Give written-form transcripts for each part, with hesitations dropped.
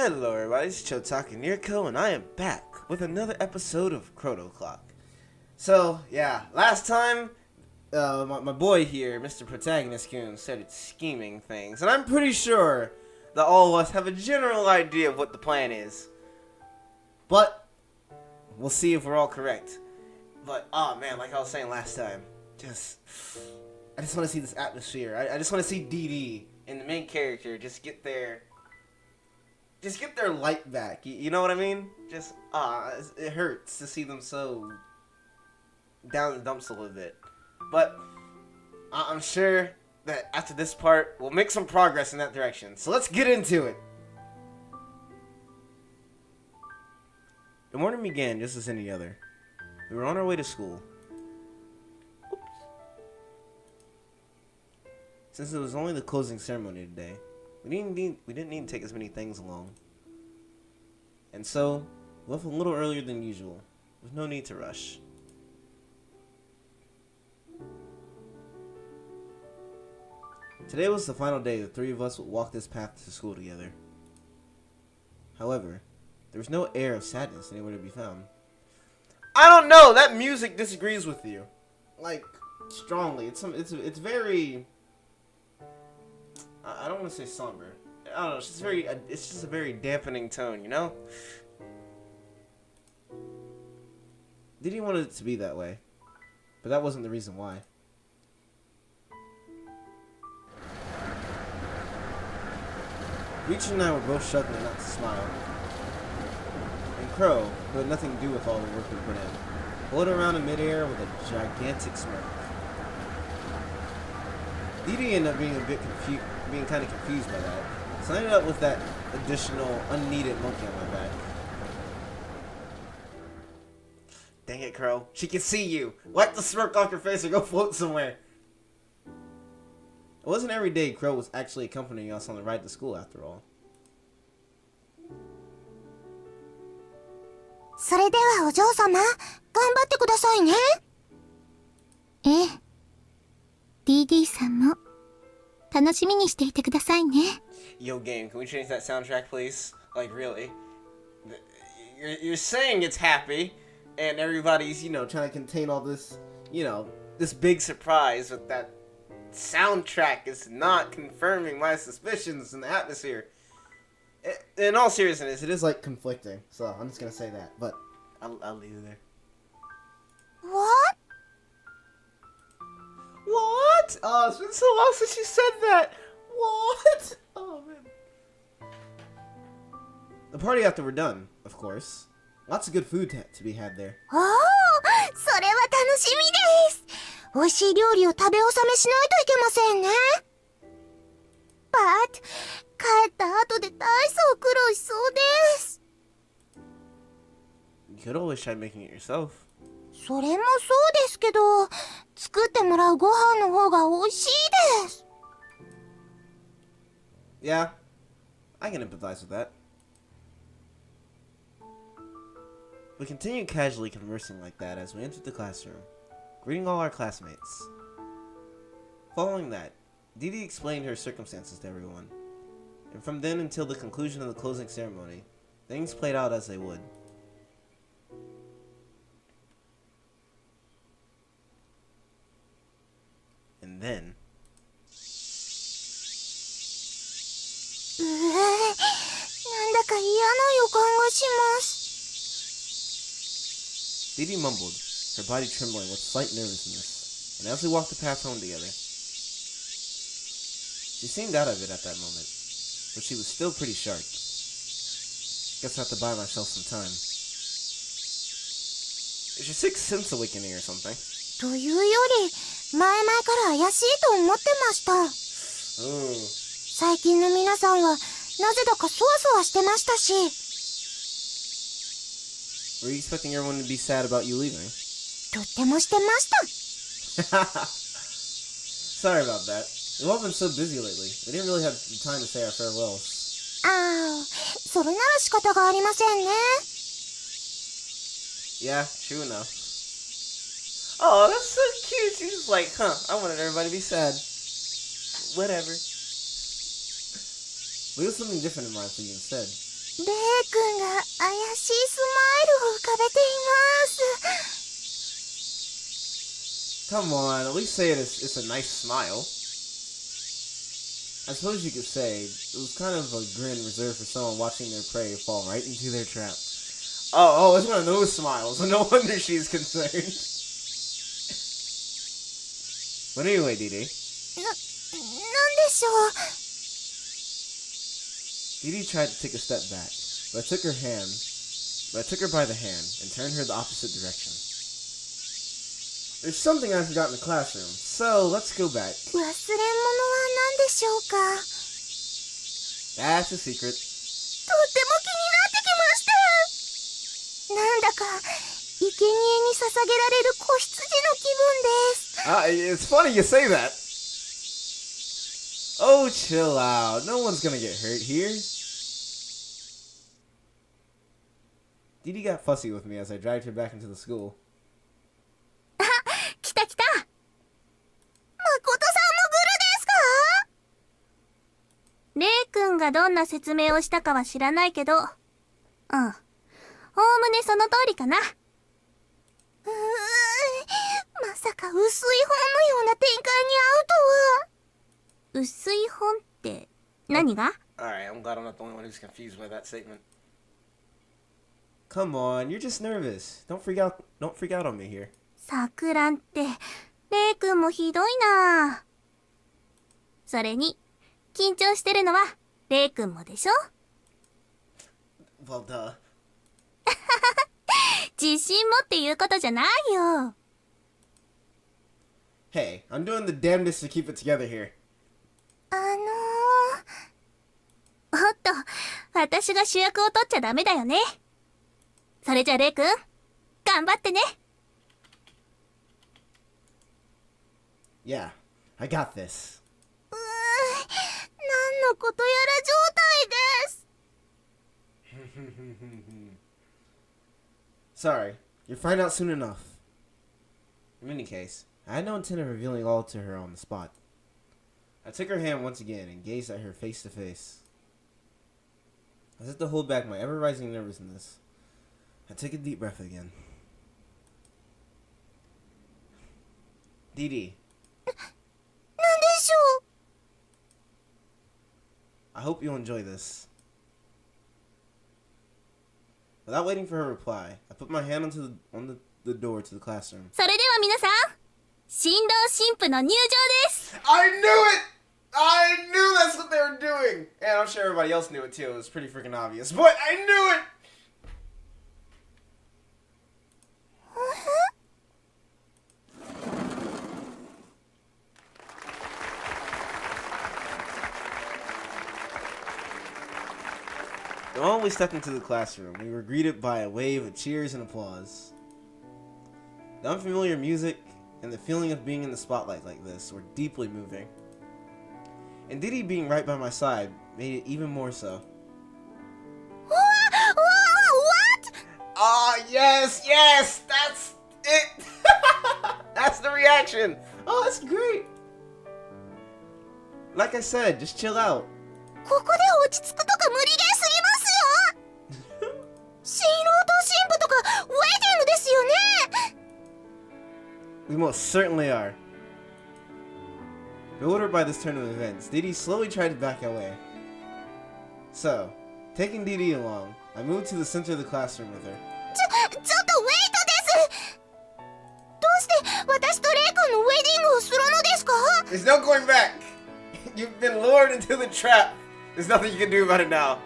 Hello everybody, it's Chotaka Nerko, and I am back with another episode of Chrono Clock. So, yeah, last time, my boy here, Mr. Protagonist-kun, started scheming things, and I'm pretty sure that all of us have a general idea of what the plan is. But, we'll see if we're all correct. But, oh man, like I was saying last time, I just want to see this atmosphere. I just want to see DD and the main character just get their light back. You know what I mean? It hurts to see them so down in the dumps a little bit. But I'm sure that after this part, we'll make some progress in that direction. So let's get into it. The morning began just as any other. We were on our way to school. Oops. Since it was only the closing ceremony today, we didn't need to take as many things along. And so, we left a little earlier than usual, with no need to rush. Today was the final day the three of us would walk this path to school together. However, there was no air of sadness anywhere to be found. I don't know, that music disagrees with you. Like, strongly. It's very... I don't want to say somber. I don't know. It's just a very dampening tone, you know. Diddy wanted it to be that way, but that wasn't the reason why. Reach and I were both struggling not to smile. And Crow, who had nothing to do with all the work we put in, floated around in midair with a gigantic smirk. Didi ended up being kind of confused by that, so I ended up with that additional, unneeded monkey on my back. Dang it, Crow. She can see you! Wipe the smirk off your face or go float somewhere! It wasn't every day Crow was actually accompanying us on the ride to school, after all. それではお嬢様、頑張ってくださいね。ええ。DD さんも楽しみにしていてくださいね。Yo, game, can we change that soundtrack, please? Like, really? You're saying it's happy, and everybody's, trying to contain all this, this big surprise, but that soundtrack is not confirming my suspicions in the atmosphere. In all seriousness, it is, like, conflicting, so I'm just gonna say that, but I'll leave it there. What? What? Oh, it's been so long since you said that. What? Oh, man. The party after we're done, of course. Lots of good food to be had there. おー、それは楽しみです。美味しい料理を食べ納めしないといけませんね。But 帰った後で大層苦労しそうです。You could always try making it yourself. それもそうですけど、作ってもらうご飯の方が美味しいです。Yeah, I can empathize with that. We continued casually conversing like that as we entered the classroom, greeting all our classmates. Following that, Didi explained her circumstances to everyone, and from then until the conclusion of the closing ceremony, things played out as they would. And then... なんだか嫌な予感がします。Didi mumbled, her body trembling with slight nervousness, and as we walked the path home together. She seemed out of it at that moment, but she was still pretty sharp. Guess I have to buy myself some time. Is your sixth sense awakening or something? というより、前々から怪しいと思ってました。最近の皆さんは、なぜだかそわそわしてましたし。Were you expecting everyone to be sad about you leaving? とってもしてました。Sorry about that. We've all been so busy lately. We didn't really have time to say our farewells. ああ、それなら仕方がありませんね。Yeah, true enough. Oh, that's so cute. She's just like, I wanted everybody to be sad. Whatever. We have something different in mind for you instead. レイ君が怪しいスマイルを浮かべています。Come on, at least say it's a nice smile. I suppose you could say it was kind of a grin reserved for someone watching their prey fall right into their trap. Oh, it's one of those smiles. No wonder she's concerned. But anyway, Dee. なんでしょう。Dee tried to take a step back, but I took her by the hand and turned her the opposite direction. There's something I forgot in the classroom, so let's go back. 忘れ物は何でしょうか。 That's a secret. とっても気になってきました。なんだか生贄に捧げられる子羊の気分です。 It's funny you say that. Oh, chill out. No one's gonna get hurt here. Dee got fussy with me as I dragged her back into the school. 来た来た。誠さんもグルですか？レイ君がどんな説明をしたかは知らないけど、おおむねその通りかな。まさか薄い本のような展開に遭うとは。薄い本って何が？ Alright, I'm glad I'm not the only one who's confused by that statement. Come on, you're just nervous. Don't freak out on me here. 錯乱って、レイ君もひどいな。それに、緊張してるのはレイ君もでしょ？ Well, duh. 自信持って言うことじゃないよ。Hey, I'm doing the damnedest to keep it together here. おっと、私が主役を取っちゃダメだよね。それじゃレイ君、頑張ってね。Yeah, I got this. 何のことやら状態です。Sorry, you'll find out soon enough. In any case, I had no intent of revealing all to her on the spot. I took her hand once again and gazed at her face to face. I had to hold back my ever-rising nervousness. I took a deep breath again. Dee. 何でしょう。 I hope you'll enjoy this. Without waiting for her reply, I put my hand on the door to the classroom. それでは皆さん、新郎新婦の入場です。 I knew it! I knew that's what they were doing! And I'm sure everybody else knew it too. It was pretty freaking obvious. But I knew it! The moment we stepped into the classroom, we were greeted by a wave of cheers and applause. The unfamiliar music and the feeling of being in the spotlight like this were deeply moving. And Dee being right by my side made it even more so. What? Ah, yes, that's it. That's the reaction. Oh, that's great. Like I said, just chill out. ここで落ち着くとか無理ゲーすぎますよ。新郎と新婦とかウェディングですよね。 We most certainly are. Bewildered by this turn of events, Dee slowly tried to back away. So, taking Dee along, I moved to the center of the classroom with her. ちょっとウェイトです。どうして私とレイ君のウェディングをするのですか？ There's no going back. You've been lured into the trap. There's nothing you can do about it now.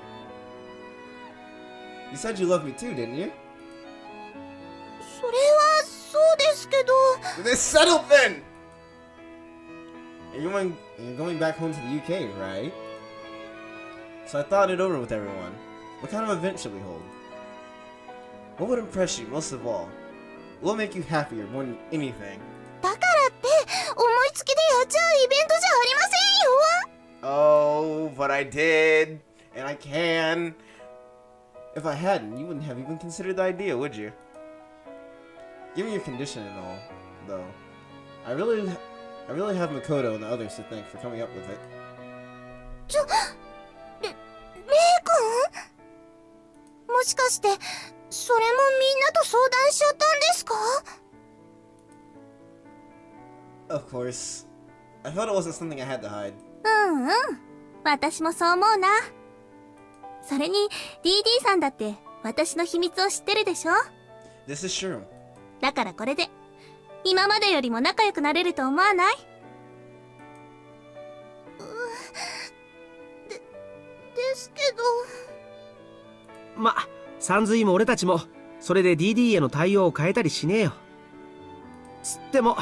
You said you loved me too, didn't you? それはそうですけど。 Then settle then. You're going back home to the UK, right? So I thought it over with everyone. What kind of event should we hold? What would impress you most of all? What will make you happier more than anything? だからって思いつきでやっちゃうイベントじゃありませんよ。 Oh, but I did, and I can. If I hadn't, you wouldn't have even considered the idea, would you? Given your condition and all, though, I really have Makoto and the others to thank for coming up with it. レイ君？もしかして、それもみんなと相談しちゃったんですか？ Of course. I thought it wasn't something I had to hide. うんうん。私もそう思うな。それに、DD さんだって私の秘密を知ってるでしょ？ This is true. だからこれで、今までよりも仲良くなれると思わない？ですけど。ま、サンズイも俺たちもそれで DD への対応を変えたりしねえよ。つっても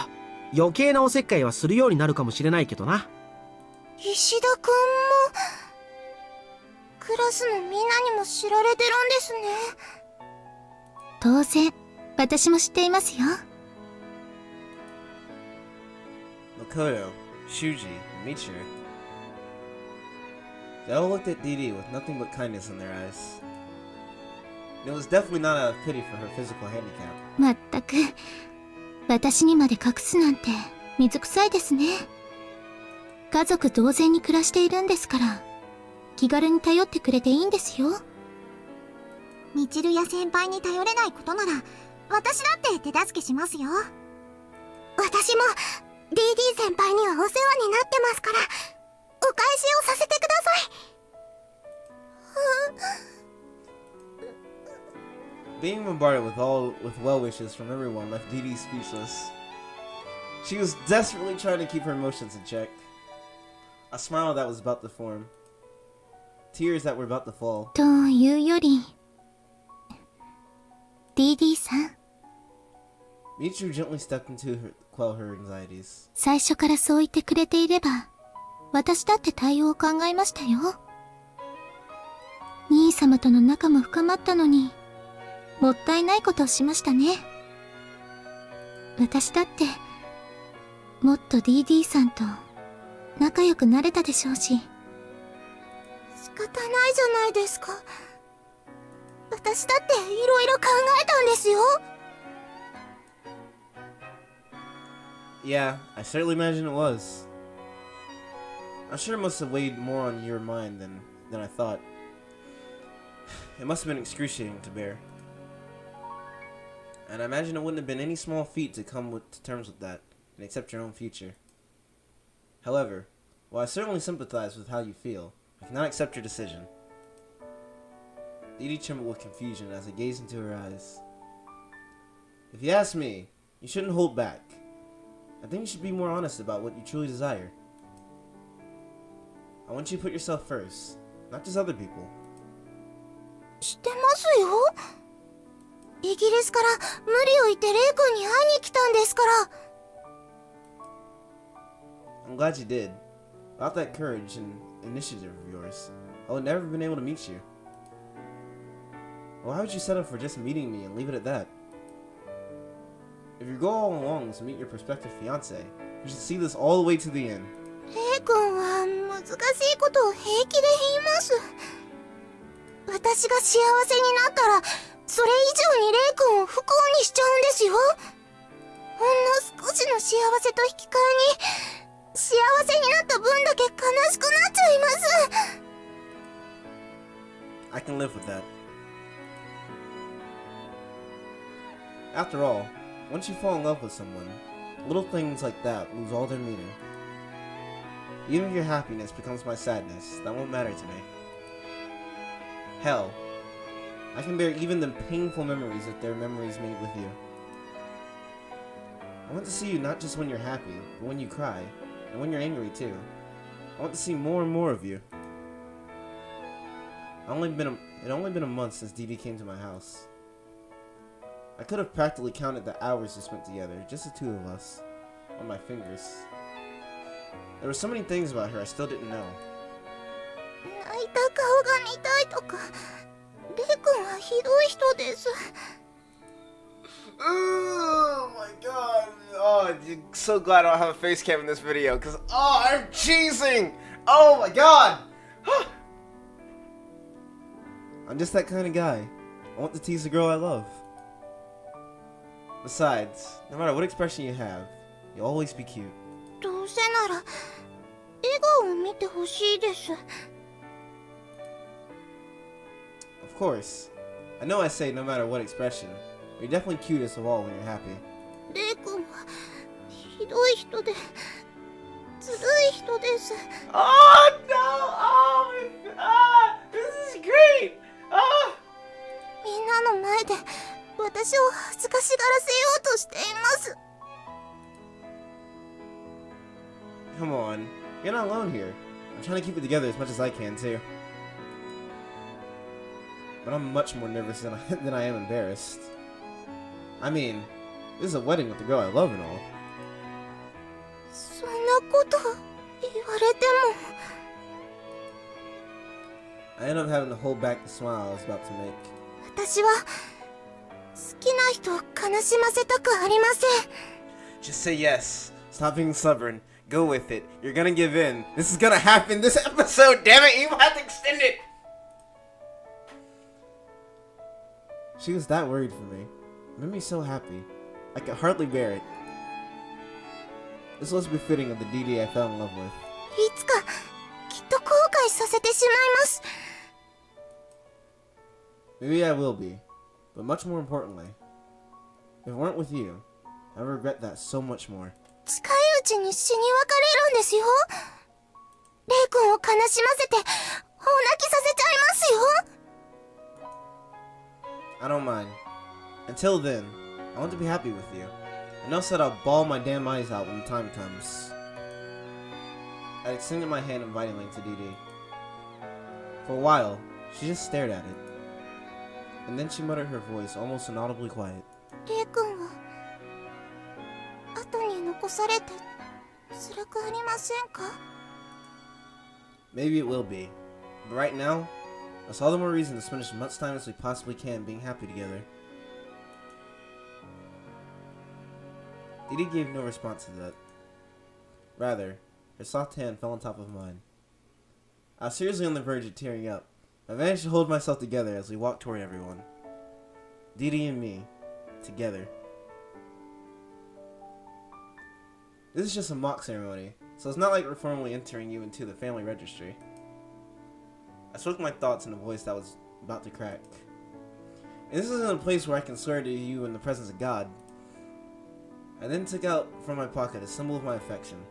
余計なおせっかいはするようになるかもしれないけどな。石田くんもクラスのみんなにも知られてるんですね。当然私も知っていますよ。Makoto, Shuji, and Michiru. They all looked at Dee Dee with nothing but kindness in their eyes. And it was definitely not out of pity for her physical handicap. まったく私にまで隠すなんて水臭いですね。家族同然に暮らしているんですから気軽に頼ってくれていいんですよ。みちるや先輩に頼れないことなら私だって手助けしますよ。私も DD 先輩にはお世話になってますからお返しをさせてください。Being bombarded with well wishes from everyone left Dee Dee speechless. She was desperately trying to keep her emotions in check. A smile that was about to form. Tears that were about to fall. というより DD さん、 Michiru gently stepped into her to quell her anxieties. 最初からそう言ってくれていれば私だって対応を考えましたよ。兄様との仲も深まったのにもったいないことをしましたね。私だってもっと DD さんと仲良くなれたでしょうし。仕方ないじゃないですか。私だっていろいろ考えたんですよ。Yeah, I certainly imagine it was. I'm sure it must have weighed more on your mind than I thought. It must have been excruciating to bear. And I imagine it wouldn't have been any small feat to come to terms with that and accept your own future. However, while I certainly sympathize with how you feel, I cannot accept your decision. Dee Dee trembled with confusion as I gazed into her eyes. If you ask me, you shouldn't hold back. I think you should be more honest about what you truly desire. I want you to put yourself first, not just other people. してますよ。イギリスから無理を言ってレイ君に会いに来たんですから。I'm glad you did. Without that courage and initiative of yours, I would never have been able to meet you. Why would you settle for just meeting me and leave it at that? If your goal all along was to meet your prospective fiancé, you should see this all the way to the end. レイ君は難しいことを平気で言います。私が幸せになったらそれ以上にレイ君を不幸にしちゃうんですよ。ほんの少しの幸せと引き換えに幸せになった分だけ悲しくなっちゃいます。 I can live with that. After all, once you fall in love with someone, little things like that lose all their meaning. Even if your happiness becomes my sadness, that won't matter to me. Hell, I can bear even the painful memories if they're memories made with you. I want to see you not just when you're happy, but when you cry, and when you're angry too. I want to see more and more of you. It only been a month since Dee Dee came to my house. I could have practically counted the hours we spent together, just the two of us, on my fingers. There were so many things about her I still didn't know. 泣いた顔が見たいとか、レイ君はひどい人です。 Oh my god. Oh, I'm so glad I don't have a face cam in this video, because, oh, I'm cheesing! Oh my god! I'm just that kind of guy. I want to tease the girl I love. Besides, no matter what expression you have, you'll always be cute. どうせなら笑顔を見てほしいです。 Of course. I know I say no matter what expression, but you're definitely cutest of all when you're happy. レイ君はひどい人でずるい人です。 Oh no! This is great! みんなの前で私を恥ずかしがらせようとしています。 Come on, you're not alone here. I'm trying to keep it together as much as I can too. But I'm much more nervous than I am embarrassed. I mean, this is a wedding with the girl I love and all. そんなこと言われても。 I ended up having to hold back the smile I was about to make. 私は好きな人を悲しませたくありません。 Just say yes. Stop being stubborn. Go with it. You're gonna give in. This is gonna happen this episode, damn it! You have to extend it! She was that worried for me. It made me so happy. I could hardly bear it. This was befitting of the DD I fell in love with. いつかきっと後悔させてしまいます。 Maybe I will be. But much more importantly, if it weren't with you, I regret that so much more. 近いうちに死に別れるんですよ。レイ君を悲しませて大泣きさせちゃいますよ。 I don't mind. Until then, I want to be happy with you. And also that I'll bawl my damn eyes out when the time comes. I extended my hand invitingly to DD. For a while, she just stared at it. And then she muttered her voice almost inaudibly quiet. レイ君は後に残されて辛くありませんか？ Maybe it will be. But right now, that's all the more reason to spend as much time as we possibly can being happy together. Didi gave no response to that. Rather, her soft hand fell on top of mine. I was seriously on the verge of tearing up. I managed to hold myself together as we walked toward everyone. Didi and me, together. This is just a mock ceremony, so it's not like we're formally entering you into the family registry. I spoke my thoughts in a voice that was about to crack. And this isn't a place where I can swear to you in the presence of God. I then took out from my pocket a symbol of my affection.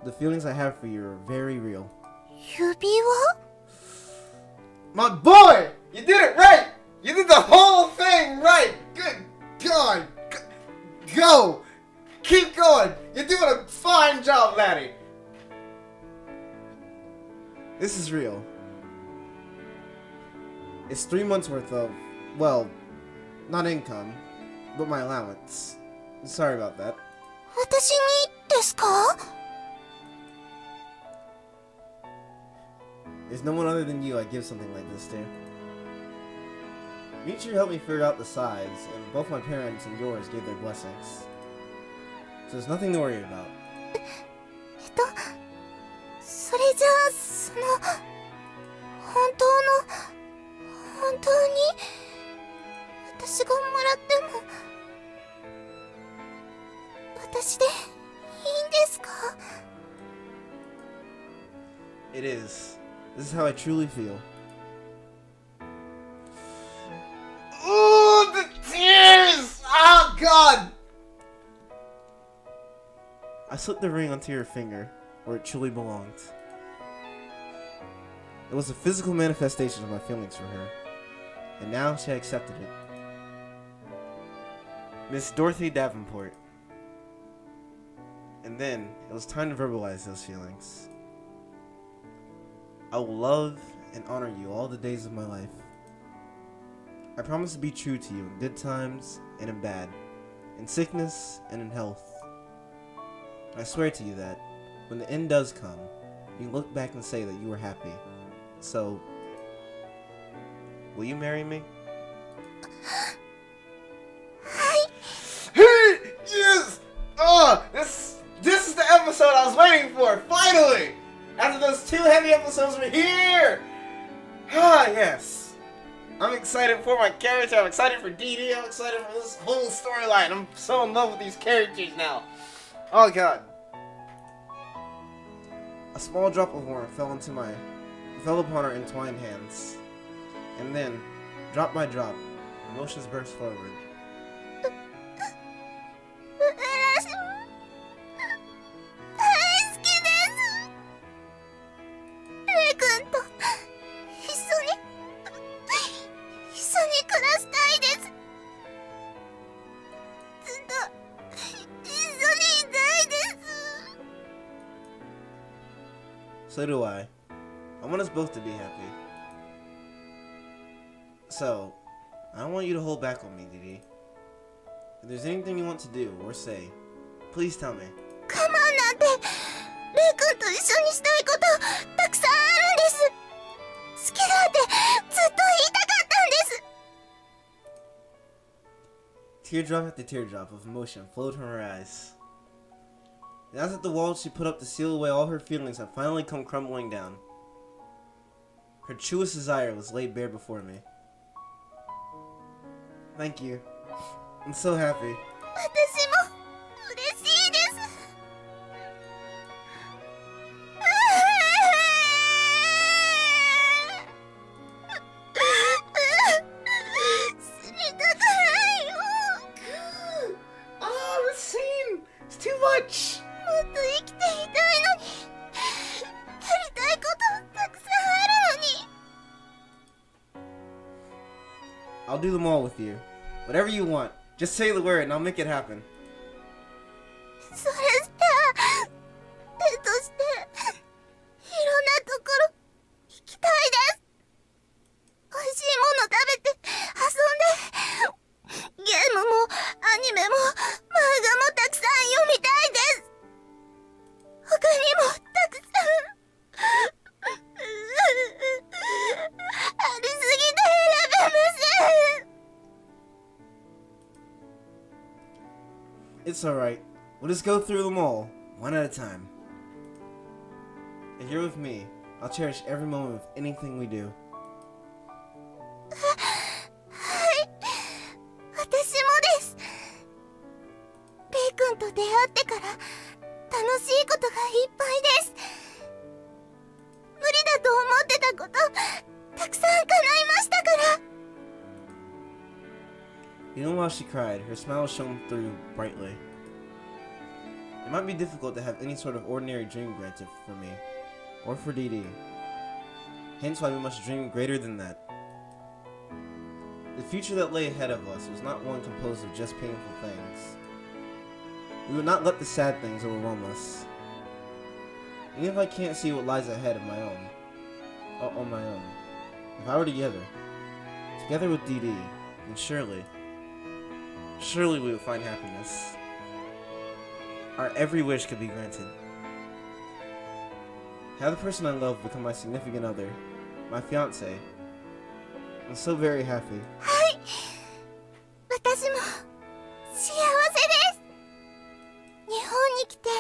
The feelings I have for you are very real. 指輪？ My boy! You did it right! You did the whole thing right! Good God! Go! Keep going! You're doing a fine job, laddie! This is real. It's 3 months worth of, well, not income, but my allowance. Sorry about that. 私にですか？ There's no one other than you I'd give something like this to. Michiru helped me figure out the size, and both my parents and yours gave their blessings. So there's nothing to worry about. それじゃあ、本当に私がもらっても私でいいんですか？ It is. This is how I truly feel. Ooh, the tears! Oh, God! I slipped the ring onto your finger, where it truly belonged. It was a physical manifestation of my feelings for her, and now she had accepted it. Miss Dorothy Davenport. And then, it was time to verbalize those feelings. I will love and honor you all the days of my life. I promise to be true to you in good times and in bad, in sickness and in health. I swear to you that, when the end does come, you can look back and say that you were happy. So, will you marry me? Yes! Oh, this is the episode I was waiting for, finally! After those 2 heavy episodes, we're here! Ah, yes. I'm excited for my character, I'm excited for DD, I'm excited for this whole storyline. I'm so in love with these characters now. Oh, God. A small drop of warmth fell upon our entwined hands. And then, Drop by drop, emotions burst forward. 私も大好きです。レイ君と一緒に暮らしたいです。ずっと一緒にいたいです。 So do I. I want us both to be happy. So, I don't want you to hold back on me, Didi. If there's anything you want to do or say, please tell me. 我慢なんて、レイ君と一緒にしたいことたくさんあるんです。好きだってずっと言いたかったんです。 Teardrop after teardrop of emotion flowed from her eyes. And as at the wall she put up to seal away all her feelings had finally come crumbling down. Her truest desire was laid bare before me. Thank you. I'm so happy. 私も嬉しいです。死にたくないよ。Oh, this scene! It's too much! もっと生きていたいのに、やりたいことたくさんあるのに。 I'll do them all with you. Whatever you want. Just say the word and I'll make it happen. それじゃあ、デートしていろんなところ行きたいです。美味しいもの食べて遊んで、ゲームもアニメも漫画もたくさん読みたいです。他にもたくさんありすぎて選べません。 It's alright. We'll just go through them all, one at a time. If you're with me, I'll cherish every moment of anything we do. はい、私もです。レイ君と出会ってから楽しいことがいっぱいです。無理だと思ってたことたくさん叶いましたから。 Even while she cried, her smile shone through brightly. It might be difficult to have any sort of ordinary dream granted for me, or for DD. Hence why we must dream greater than that. The future that lay ahead of us was not one composed of just painful things. We would not let the sad things overwhelm us. Even if I can't see what lies ahead of my own, on my own, if I were together with DD, then surely we would find happiness. Our every wish could be granted. Have the person I love become my significant other, my fiancé. I'm so very happy. はい、私も幸せです。日本に来てみ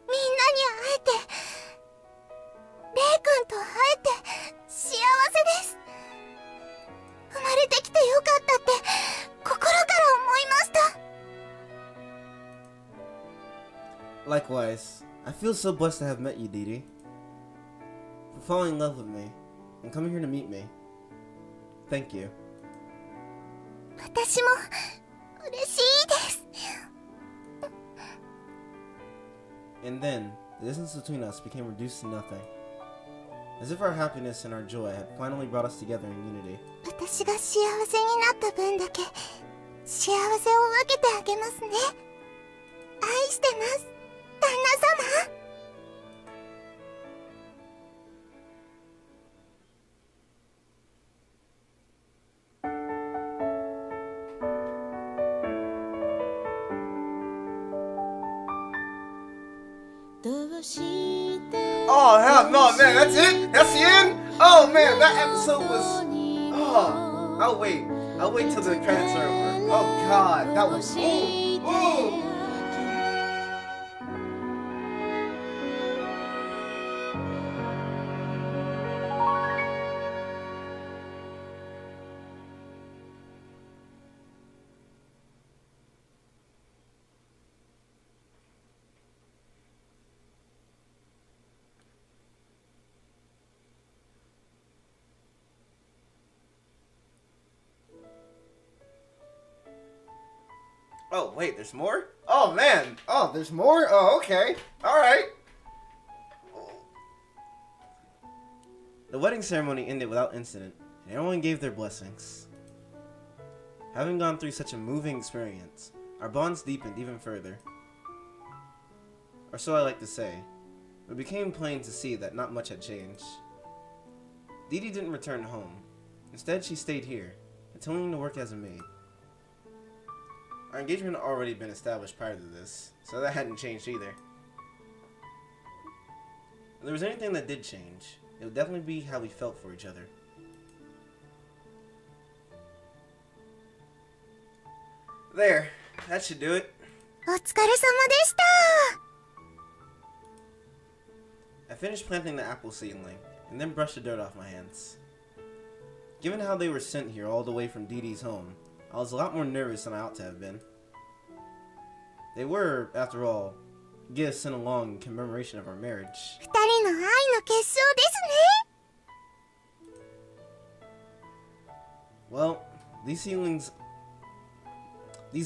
んなに会えて、レイ君と会えて幸せです。生まれてきてよかったって心から思いました。 Likewise, I feel so blessed to have met you, Didi. For falling in love with me and coming here to meet me. Thank you. 私も嬉しいです。 And then, the distance between us became reduced to nothing. As if our happiness and our joy had finally brought us together in unity. 私が幸せになった分だけ幸せを分けてあげますね。愛してます、旦那様。 Oh hell no, man! That's it. That's the end. Oh man, that episode was. Oh, I'll wait till the credits are over. Oh god, that was. Ooh. Oh, wait, there's more? Oh, man. Oh, there's more? Oh, okay. Alright. The wedding ceremony ended without incident, and everyone gave their blessings. Having gone through such a moving experience, our bonds deepened even further. Or so I like to say. It became plain to see that not much had changed. Dee Dee didn't return home. Instead, she stayed here, continuing to work as a maid. Our engagement had already been established prior to this, so that hadn't changed either. If there was anything that did change, it would definitely be how we felt for each other. There, that should do it. お疲れ様でした。 I finished planting the apple seedling, and then brushed the dirt off my hands. Given how they were sent here all the way from Dee Dee's home, I was a lot more nervous than I ought to have been. They were, after all, gifts sent along in commemoration of our marriage. 二人の愛の結晶ですね。 Well, these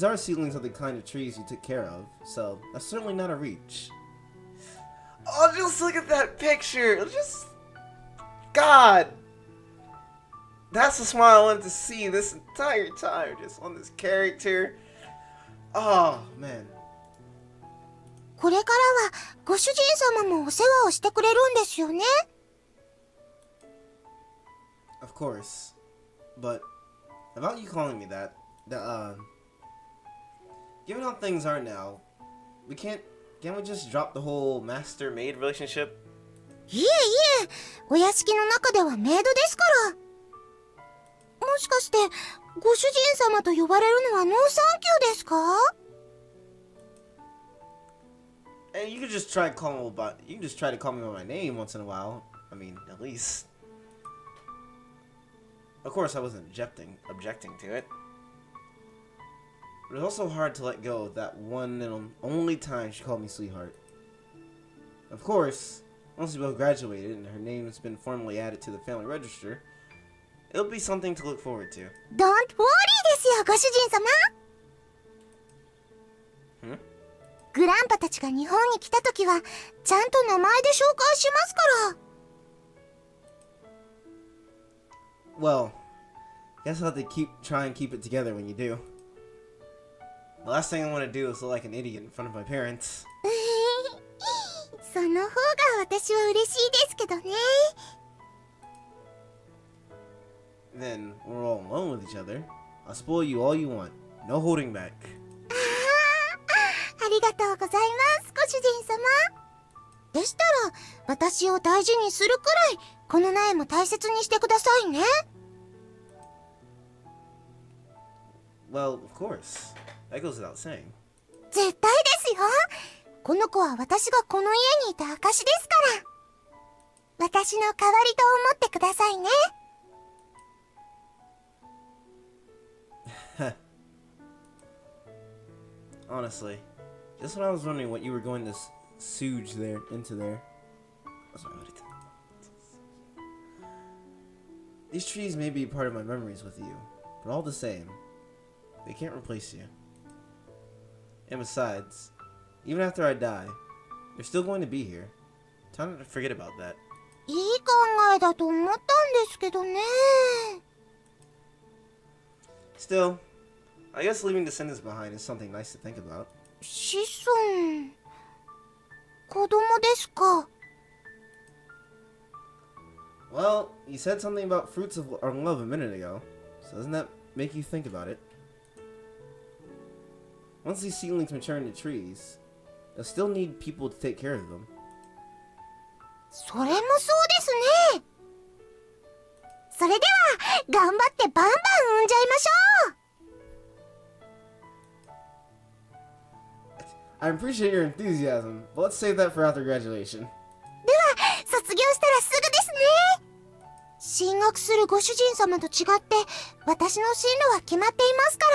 are seedlings of the kind of trees you took care of, so that's certainly not a reach. Oh, just look at that picture! God! That's the smile I wanted to see this entire time, just on this character. Oh, man. これからはご主人様もお世話をしてくれるんですよね。 Of course. But, about you calling me that, given how things are now, can't we just drop the whole master-maid relationship? いえいえ、お屋敷の中ではメイドですから。もしかして、ご主人様と呼ばれるのはノーサンキューですか？ Hey, you can just try to call me by my name once in a while. I mean, at least. Of course, I wasn't objecting to it. But it was also hard to let go of that one and only time she called me sweetheart. Of course, once we both graduated and her name's been formally added to the family register, it'll be something to look forward to. Don't worry ですよ、ご主人様。Hmm? グランパたちが日本に来た時は、ちゃんと名前で紹介しますから。Well, guess I'll have to try and keep it together when you do. The last thing I want to do is look like an idiot in front of my parents. その方が私は嬉しいですけどね。Then, when we're all alone with each other, I'll spoil you all you want. No holding back. ありがとうございます、ご主人様。でしたら、私を大事にするくらい、この苗も大切にしてくださいね。Well, of course. That goes without saying. 絶対ですよ。この子は私がこの家にいた証ですから。私の代わりと思ってくださいね。Honestly, just when I was wondering what you were going to sooge into there. These trees may be a part of my memories with you, but all the same, they can't replace you. And besides, even after I die, you're still going to be here. Try not to forget about that. いい考えだと思ったんですけどね。Still, I guess leaving descendants behind is something nice to think about. 子孫。子供ですか。Well, you said something about fruits of our love a minute ago, so doesn't that make you think about it? Once these seedlings mature into trees, they'll still need people to take care of them. それもそうですね。それでは、頑張ってバンバン産んじゃいましょう。I appreciate your enthusiasm, but let's save that for after graduation. では、卒業したらすぐですね。進学するご主人様と違って、私の進路は決まっていますか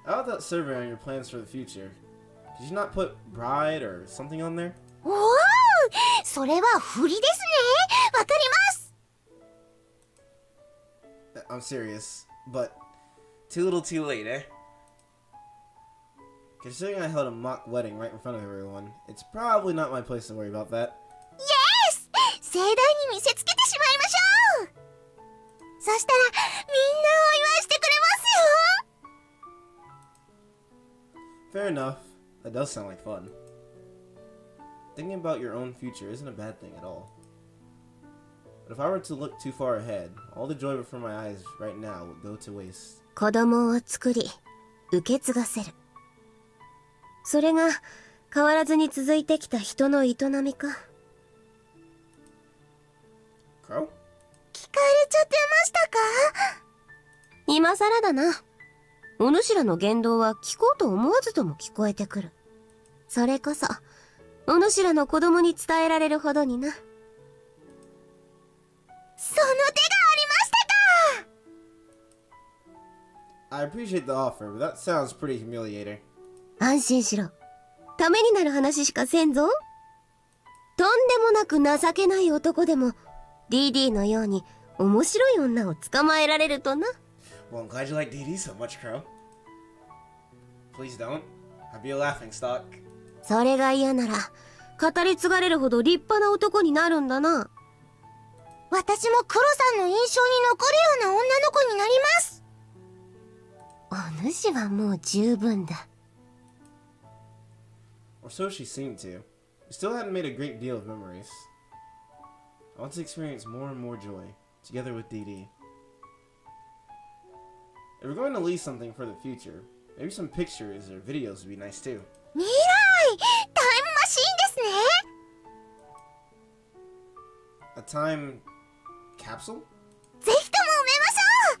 ら。How about that survey on your plans for the future? Did you not put bride or something on there? おお、それは振りですね。わかります。I'm serious, but Too little too late, eh? Considering I held a mock wedding right in front of everyone, it's probably not my place to worry about that. Yes! 盛大に見せつけてしまいましょう。そしたらみんなお祝いしてくれますよ。 Fair enough. That does sound like fun. Thinking about your own future isn't a bad thing at all. But if I were to look too far ahead, all the joy before my eyes right now would go to waste. 子供を作り、受け継がせる。それが変わらずに続いてきた人の営みか。Crow? 聞かれちゃってましたか？今更だな。お主らの言動は聞こうと思わずとも聞こえてくる。それこそ、お主らの子供に伝えられるほどにな。その手がありましたか！ I appreciate the offer, but that sounds pretty humiliating. 安心しろ。ためになる話しかせんぞ。とんでもなく情けない男でも、DD のように面白い女を捕まえられるとな。Well, I'm glad you like DD so much, Crow. Please don't. I'd be a laughing stock. それが嫌なら、語り継がれるほど立派な男になるんだな。私もクロさんの印象に残るような女の子になります。お主はもう十分だ。Or so she seemed to. We still hadn't made a great deal of memories. I want to experience more and more joy, together with DD. If we're going to leave something for the future, maybe some pictures or videos would be nice too. 未来！タイムマシーンですね！ A time capsule? ぜひとも埋めましょ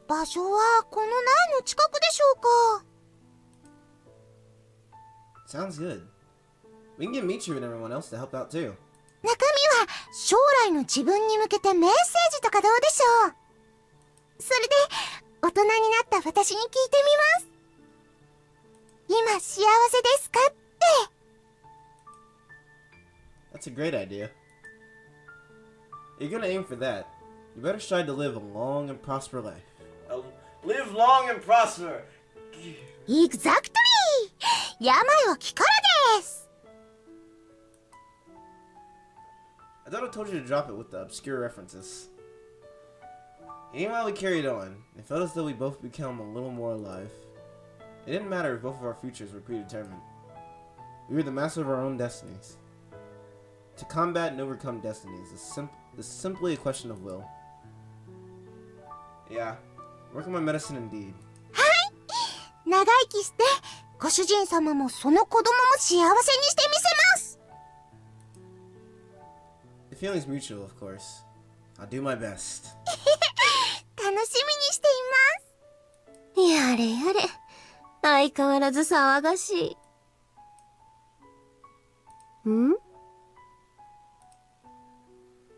う！場所はこの苗の近くでしょうか？ Sounds good. We can get Michiru and everyone else to help out too. 中身は将来の自分に向けてメッセージとかどうでしょう？それで大人になった私に聞いてみます。今幸せですかって。 That's a great idea. If you're gonna aim for that, you better strive to live a long and prosper life. Live long and prosper! Exactly! 病は気からです。 I thought I told you to drop it with the obscure references. Even while we carried on, it felt as though we both became a little more alive. It didn't matter if both of our futures were predetermined. We were the master of our own destinies. To combat and overcome destinies is simply a question of will. Yeah, working my medicine indeed. はい、長生きして、ご主人様もその子供も幸せにしてみせます。 The feeling's mutual, of course. I'll do my best. 楽しみにしています。やれやれ、相変わらず騒がしい。ん？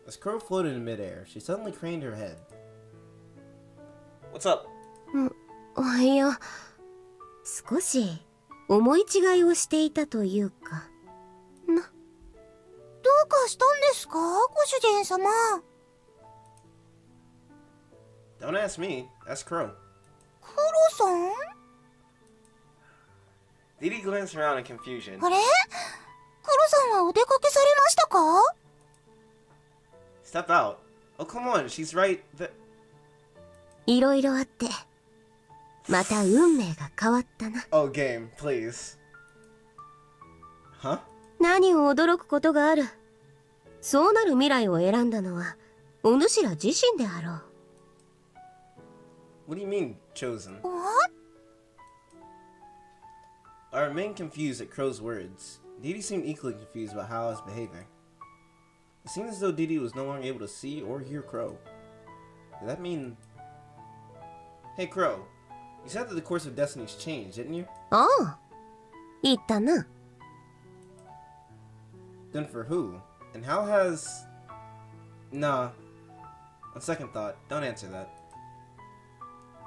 As Crow floated in midair, she suddenly craned her head. What's up? おはよう。少し思い違いをしていたというか。どうかしたんですか、ご主人様。 Don't ask me. Ask Crow. クロさん？ Didi glanced around in confusion. あれ？クロさんはお出かけされましたか？ Step out. Oh, come on. She's right. いろいろあって、また運命が変わったな。Oh, game, please. Huh? 何を驚くことがある。そうなる未来を選んだのは、お主ら自身であろう。What do you mean, chosen? What? I remained confused at Crow's words. Didi seemed equally confused about how I was behaving. It seemed as though Didi was no longer able to see or hear Crow. Did that mean... Hey, Crow. You said that the course of destinies changed, didn't you? ああ、言ったな。Then for who? And how has... Nah. On second thought, don't answer that.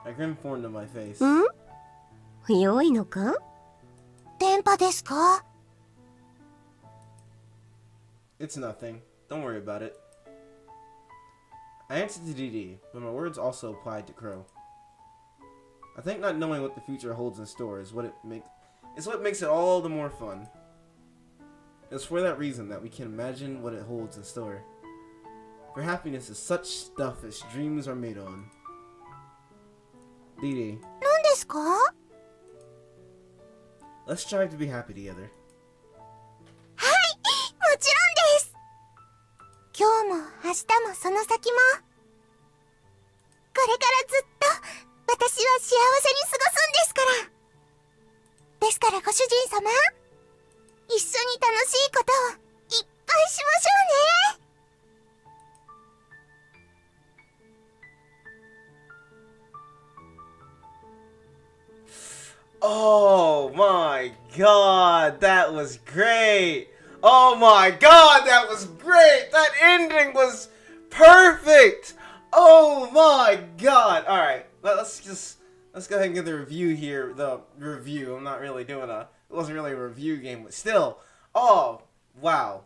A grin formed on my face. ん？良いのか？電波ですか？ It's nothing. Don't worry about it. I answered to DD, but my words also applied to Crow. I think not knowing what the future holds in store is what makes it all the more fun. It's for that reason that we can imagine what it holds in store. For happiness is such stuff as dreams are made on. DD. 何ですか? Let's strive to be happy together. はい、もちろんです。今日も明日もその先も、これからずっと私は幸せに過ごすんですから。ですからご主人様、一緒に楽しいことをいっぱいしましょうね。Oh my god, that was great! Oh my god, that was great! That ending was perfect! Oh my god! Alright, let's go ahead and get the review here. The review. I'm not really doing it wasn't really a review game, but still. Oh, wow.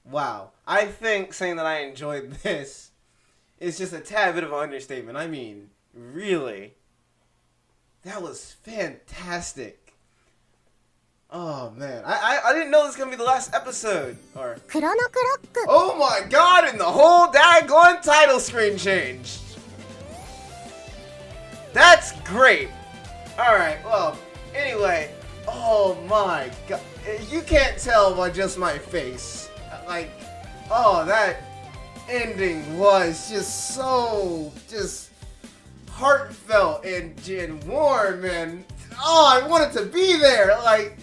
Wow. I think saying that I enjoyed this is just a tad bit of an understatement. I mean, really. That was fantastic. Oh man, I didn't know this was gonna be the last episode. Or Chrono-Crock. Oh my god, and the whole daggone title screen changed. That's great. Alright, well, anyway. Oh my god. You can't tell by just my face. Like, oh, that ending was just so, heartfelt and warm, and oh, I wanted to be there. Like,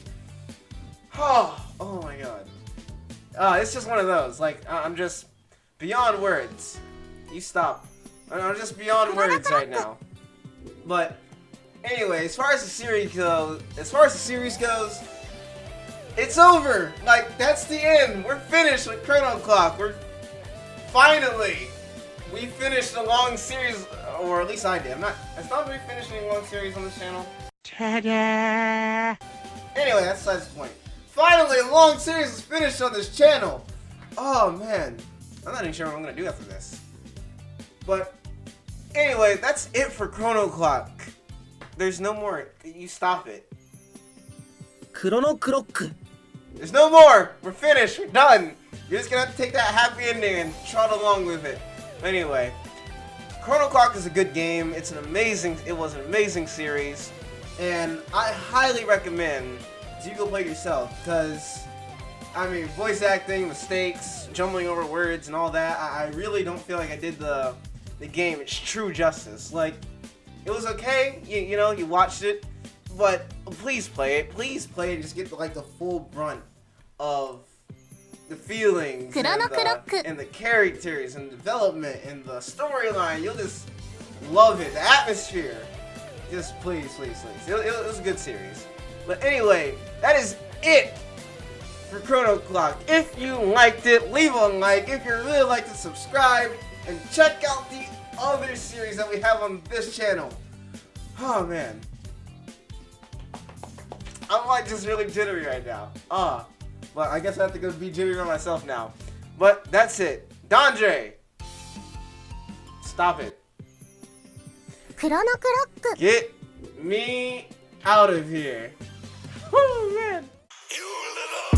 oh my god. It's just one of those. Like, I'm just beyond words. You stop. I'm just beyond words right now. But anyway, as far as the series goes, it's over. Like, that's the end. We're finished with Chrono Clock. We finished a long series, or at least I did. It's not really finished any long series on this channel. Ta-da! Anyway, that's besides the point. Finally, a long series is finished on this channel. Oh man, I'm not even sure what I'm gonna do after this. But anyway, that's it for Chrono Clock. There's no more. You stop it. Chrono-Crock. There's no more. We're finished. We're done. You're just gonna have to take that happy ending and trot along with it. Anyway, Chrono Clock is a good game. It was an amazing series, and I highly recommend you go play yourself, because I mean, voice acting, mistakes, jumbling over words, and all that. I really don't feel like I did the game its true justice. Like, it was okay. You know, you watched it, but please play it. Please play it and just get the full brunt of the feelings and the characters and development and the storyline. You'll just love it. The atmosphere. Just please. It was a good series. But anyway, that is it for Chrono Clock. If you liked it, leave a like. If you really liked it, subscribe. And check out the other series that we have on this channel. Oh man. I'm like just really jittery right now. But I guess I have to go be jittery on myself now. But that's it. Dondre! Stop it. Chrono-Crock. Get me out of here. Oh man. You little